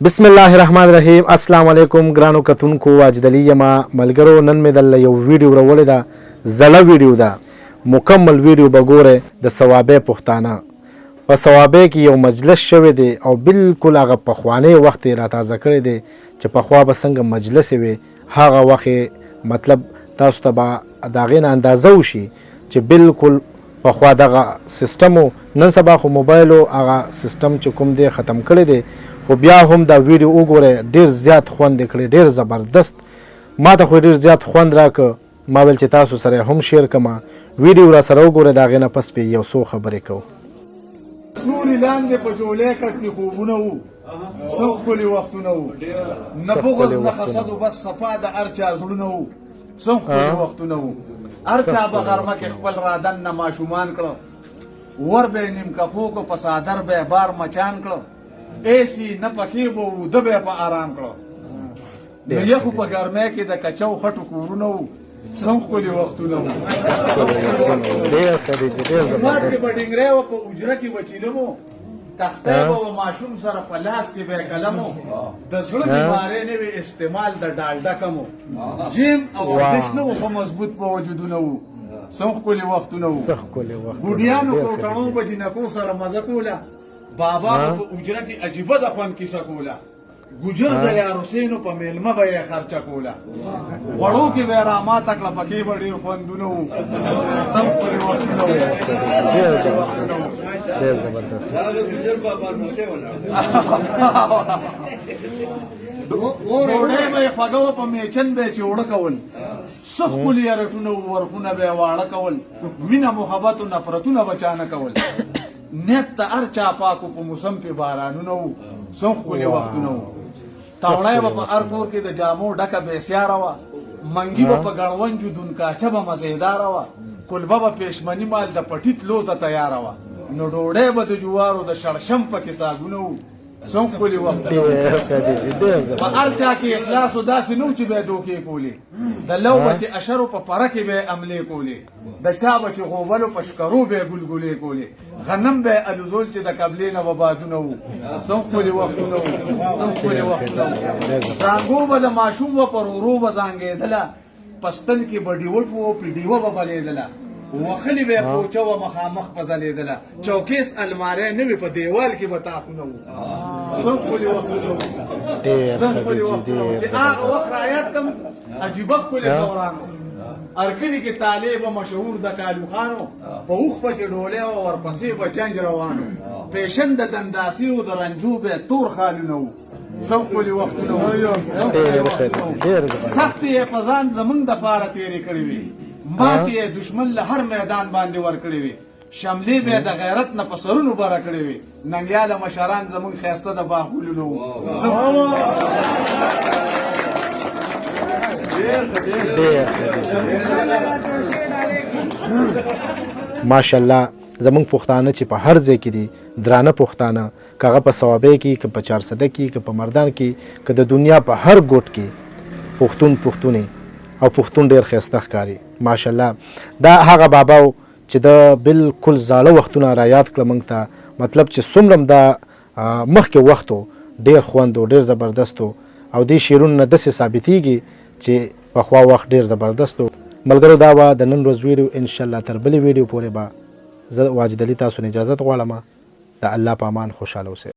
بسم الله الرحمن الرحیم. السلام علیکم ګرانو کتونکو، واجد علي یما ملګرو. نن مې دلته یو ویډیو راوړې ده، زړه ویډیو ده. مکمل ویډیو به ګوره د ثوابې پښتانه په ثوابې کې یو مجلس شوی دی او بالکل هغه پخوانی وخت را تازه کړی دی چې پخوا به څنګه مجلس وي. هغه وخت مطلب تاسو ته به د هغې نه اندازه وشي چې بالکل پخوا دغه سیستم و. نن سبا خو موبایلو هغه سیستم چې کوم دی ختم کړی دی، خو بیا هم دا ویډیو وګورئ، ډېر زیات خوند یې کړی، ډېر زبردست. ما ته خو ډېر زیات خوند راکړه. ما ویل چې تاسو سره هم شیر کړم. ویډیو را سره وګورئ، د هغې نه پس پې یو څو خبرې کوو. سوري لاندې په جولې کټنې خوبونه وو، څه ښکلي وختونه وو، نه بغض نه حسد و بس صفا د هر چا زړونه وو، څه ښکلي وختونه وو. هر چا به غرمه کې خپل رادن نه ماشومان کړه، ور به یې نیم کفو کو په څادر به یې بار مچان کړه، ایسی نه پکې به و ده به یې په آرام کړه. د یخو په ګرمۍ کې د کچو خټو کورونه وو، څه ښکلي وختونه وو. ما کې به ډنګری وه، په حجره کې به چیلم وو، تختی به و ماشوم سره په لاس کې به یې قلم وو، د زړه بیمارۍ نه وي استعمال د ډالډکم وو، جیم او ورزش نه وو، خو مضبوط به وجودونه وو، څه ښکلي وختونه وو. بوډیانو کوټړو به جنکو سره مزه کوله، بابا په حجره کې عجیبه د خوند کیسه کوله، ګجر د یار حسینو په میلمه به یې خرچه کوله، غوړو کې به یې راماته کړه، پکې به ډېر خوندونه وو، څه ښکلي وختونه وو. ډېر زبردست. ډوډۍ به یې خوږه وه، په میچن به یې چوړه کول، څه ښکلي ارټونه وو، ورخونه به یې واړه کول، مینه محبت و نفرتونه به چا نه کول. نیت د هر چا پاکو په موسم پې بارانونه وو، څه ښکلي وختونه وو. تاوړی به په هر کور کې د جامو ډکه بېسیاره وه، منګي به په ګړونجو دونکاچه به مزېداره وه، کلبه به پېشمني مال د پټي تلو ته تیاره وه، نو ډوډۍ به د جوارو د شړشم پکې ساګونه وو، څه ښکلي وختونه وو. په هر چا کې اخلاص و داسې نه و چې به یې دوکې کولې، د لو به چې اشرو په پره کې به یې حملې کولې، د چا به چې غوبلو په شکرو به یې ګلګلې کولې، غنم به یې الوزول چې د قبلې نه به بادونه وو، څه ښکلي وختونه وو، څه ښکلي وختونه وو. زانګو به د ماشوم و پر ورو به زانګېدله، په ستن کې به ډیوټ و پې ډیوه به بلېدله، وخلي به یې پوچه وه مخامخ به ځلېدله، چوکیس الماری نه وي په دیوال کې به تاخونه وو، څه ښکلي وختونه وو، څه ښکلي وختونه وو. چې هغه وخت رایاد کړم، عجیبه ښکلي دوران و. هر کلي کې طالب مشهور د کالو خانو، په اوښ به چې ډولۍ وه ورپسې به جنج روان و، پیشن د دنداسي و د رنجو به یې تور خالونه وو، څه ښکلي وختونه وو. سختې یې په ځان زمونږ دپاره تېرې کړې وې، ماتې یې دشمن له هر میدان باندې ورکړې وې، شملې به یې د غیرت نه په سرونو بره کړې وې، ننګیاله مشران زمونږ ښایسته د باغګلونو وو. ماشاءالله زمونږ پښتانه چې په هر ځای کې دي، درانه پښتانه، که هغه په ثوابۍ کې، که په چارسده کې، که په مردان کې، که د دنیا په هر ګوټ کې پښتونې او پښتون ډېر ښایسته ښکاري. ماشاءالله دا هغه بابا و چې د بالکل زاړه وختونه را یاد کړه موږ ته، مطلب چې څومره دا مخکې وخت و ډېر خوند و، ډېر زبردست و، او دې شعرونه نه داسې ثابتېږي چې پخوا وخت ډېر زبردست و. ملګرو دا وه د نن ورځ ویډیو. انشاءالله تر بلې ویډیو پورې به زه واجد علي تاسو نه اجازت غواړم. د الله په امان خوشحاله اوسئ.